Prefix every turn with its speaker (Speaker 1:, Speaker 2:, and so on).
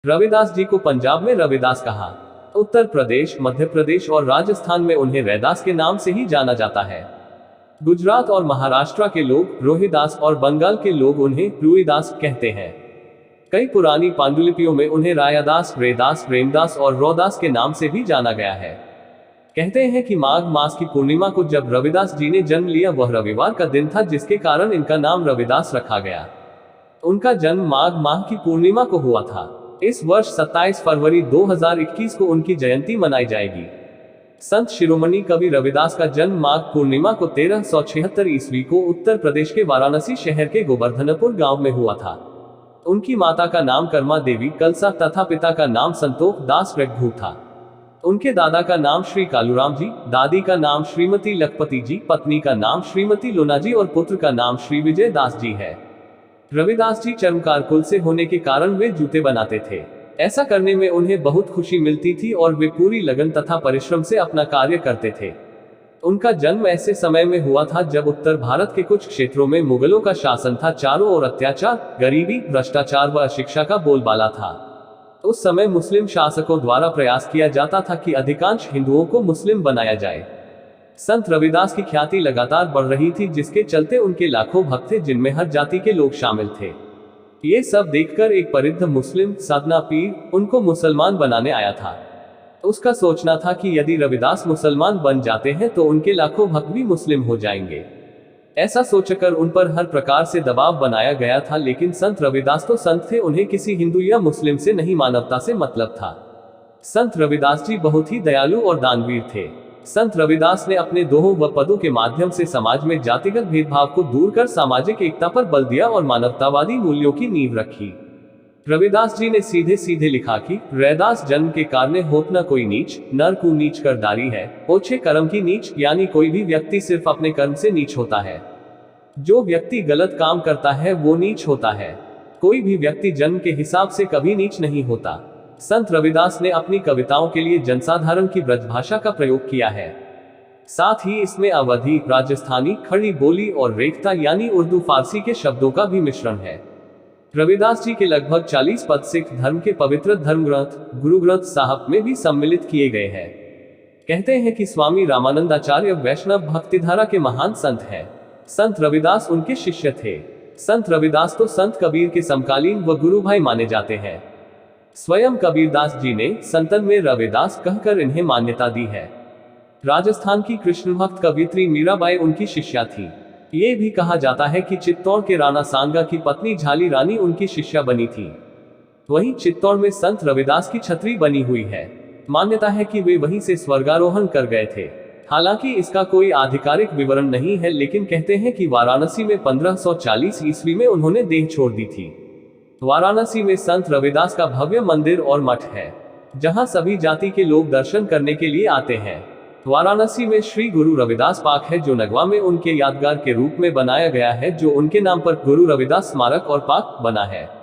Speaker 1: रविदास जी को पंजाब में रविदास कहा, उत्तर प्रदेश, मध्य प्रदेश और राजस्थान में उन्हें रैदास के नाम से ही जाना जाता है। गुजरात और महाराष्ट्र के लोग रोहिदास और बंगाल के लोग उन्हें रुईदास कहते हैं। कई पुरानी पांडुलिपियों में उन्हें रायादास, रेदास, प्रेमदास और रौदास के नाम से भी जाना गया है। कहते हैं कि माघ मास की पूर्णिमा को जब रविदास जी ने जन्म लिया वह रविवार का दिन था, जिसके कारण इनका नाम रविदास रखा गया। उनका जन्म माघ माह की पूर्णिमा को हुआ था। इस वर्ष 27 फरवरी 2021 को उनकी जयंती मनाई जाएगी। संत शिरोमणि कवि रविदास का जन्म माघ पूर्णिमा को 1376 ईस्वी को उत्तर प्रदेश के वाराणसी शहर के गोवर्धनपुर गांव में हुआ था। उनकी माता का नाम कर्मा देवी कलसा तथा पिता का नाम संतोख दास रघु था। उनके दादा का नाम श्री कालूराम जी, दादी का नाम श्रीमती लखपति जी, पत्नी का नाम श्रीमती लोना जी और पुत्र का नाम श्री विजय दास जी है। रविदास जी चर्मकार कुल से होने के कारण वे जूते बनाते थे। ऐसा करने में उन्हें बहुत खुशी मिलती थी और वे पूरी लगन तथा परिश्रम से अपना कार्य करते थे। उनका जन्म ऐसे समय में हुआ था जब उत्तर भारत के कुछ क्षेत्रों में मुगलों का शासन था। चारों ओर अत्याचार, गरीबी, भ्रष्टाचार व अशिक्षा का बोलबाला था। उस समय मुस्लिम शासकों द्वारा प्रयास किया जाता था कि अधिकांश हिंदुओं को मुस्लिम बनाया जाए। संत रविदास की ख्याति लगातार बढ़ रही थी, जिसके चलते उनके लाखों भक्त थे, जिनमें हर जाति के लोग शामिल थे। ये सब देखकर एक परिद्ध मुस्लिम साधना पीर उनको मुसलमान बनाने आया था। उसका सोचना था कि यदि रविदास मुसलमान बन जाते हैं तो उनके लाखों भक्त भी मुस्लिम हो जाएंगे। ऐसा सोचकर उन पर हर प्रकार से दबाव बनाया गया था, लेकिन संत रविदास तो संत थे, उन्हें किसी हिंदू या मुस्लिम से नहीं, मानवता से मतलब था। संत रविदास जी बहुत ही दयालु और दानवीर थे। संत रविदास ने अपने दोहों व पदों के माध्यम से समाज में जातिगत भेदभाव को दूर कर सामाजिक एकता पर बल दिया और मानवतावादी मूल्यों की नींव रखी। रविदास जी ने सीधे सीधे लिखा कि रैदास जन्म के कारणे होत न कोई नीच, नर को नीच करदारी है, ओछे कर्म की नीच, यानी कोई भी व्यक्ति सिर्फ अपने कर्म से नीच होता है। जो व्यक्ति गलत काम करता है वो नीच होता है। कोई भी व्यक्ति जन्म के हिसाब से कभी नीच नहीं होता। संत रविदास ने अपनी कविताओं के लिए जनसाधारण की ब्रजभाषा का प्रयोग किया है। साथ ही इसमें अवधी, राजस्थानी, खड़ी बोली और रेखता यानी उर्दू फारसी के शब्दों का भी मिश्रण है। रविदास जी के लगभग 40 पद सिख धर्म के पवित्र धर्म ग्रंथ गुरु ग्रंथ साहब में भी सम्मिलित किए गए हैं। कहते हैं कि स्वामी रामानंदाचार्य वैष्णव भक्तिधारा के महान संत हैं। संत रविदास उनके शिष्य थे। संत रविदास तो संत कबीर के समकालीन व गुरु भाई माने जाते हैं। स्वयं कबीरदास जी ने संतन में रविदास कहकर इन्हें मान्यता दी है। राजस्थान की कृष्ण भक्त कवित्री मीराबाई उनकी शिष्या थी। ये भी कहा जाता है कि चित्तौड़ के राणा सांगा की पत्नी झाली रानी उनकी शिष्या बनी थी। वहीं चित्तौड़ में संत रविदास की छतरी बनी हुई है। मान्यता है कि वे वहीं से स्वर्गारोहण कर गए थे। हालांकि इसका कोई आधिकारिक विवरण नहीं है, लेकिन कहते हैं कि वाराणसी में 1540 ईस्वी में उन्होंने देह छोड़ दी थी। वाराणसी में संत रविदास का भव्य मंदिर और मठ है, जहां सभी जाति के लोग दर्शन करने के लिए आते हैं। वाराणसी में श्री गुरु रविदास पार्क है, जो नगवा में उनके यादगार के रूप में बनाया गया है, जो उनके नाम पर गुरु रविदास स्मारक और पार्क बना है।